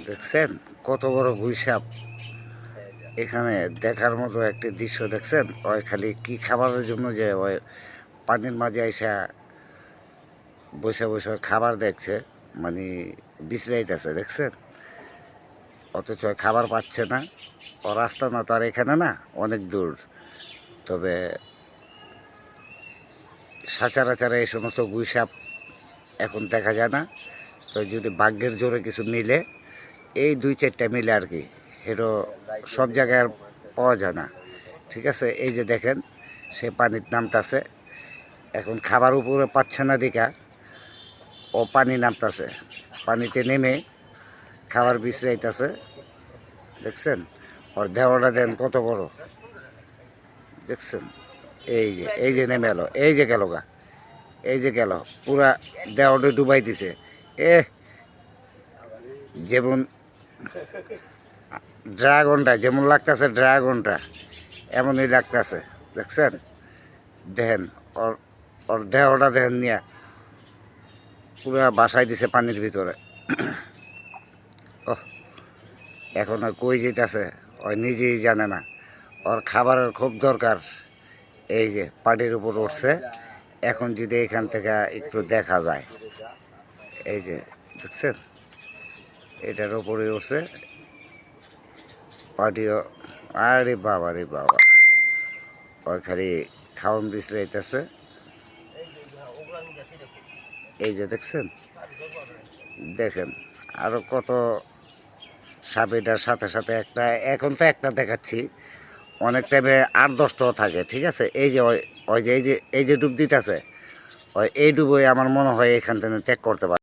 দেখছেন কত বড় গুইসাপ? এখানে দেখার মতো একটি দৃশ্য দেখছেন। ওই খালি কি খাবারের জন্য যে ওই পানির মাঝে আইসা বসে বসে খাবার দেখছে, মানে বিশ্রাইতেছে, দেখছেন? অথচ খাবার পাচ্ছে না। ও রাস্তা না তো আর এখানে না, অনেক দূর। তবে সচরাচর এই সমস্ত গুইসাপ এখন দেখা যায় না। তো যদি ভাগ্যের জোরে কিছু মিলে, এই 2-4টা মিলে আর কি, এটা সব জায়গায় আর পাওয়া যায় না। ঠিক আছে, এই যে দেখেন সে পানির নামতাছে। এখন খাবার উপরে পাচ্ছে না দিকা ও পানি নামতাছে, পানিতে নেমে খাবার বিশ্রাইতেছে। দেখছেন ওর দেহটা দেন কত বড়, দেখছেন? এই যে নেমে এলো, এই যে গেল গা, এই যে গেল, পুরা দেহটা ডুবাই দিছে। এ যেমন ড্রাগনটা যেমন লাগতেছে, ড্রাগনটা এমনই লাগতেছে, দেখছেন? দেখেন ওর ওর দেহটা দেখেন নিয়ে পুরা বাসায় দিছে পানির ভিতরে। ও এখন আর কই যেতেছে ওই নিজেই জানে না। ওর খাবারের খুব দরকার। এই যে পাটির উপর উঠছে, এখন যদি এখান থেকে একটু দেখা যায়, এই যে দেখছেন এটার উপরে উঠছে পাটিও। আরে বাবা রে বাবা, ওই খালি খাওয়ান বিশ্রাইতেছে। এই যে দেখছেন, দেখেন আরো কত সাপ এটার সাথে সাথে একটা, এখন তো একটা দেখাচ্ছি, অনেক টাইমে 8-10টাও থাকে। ঠিক আছে, এই যে ওই যে এই যে ডুব দিতেছে, ওই এই ডুবোই আমার মনে হয় এখান থেকে ত্যাগ করতে পারে।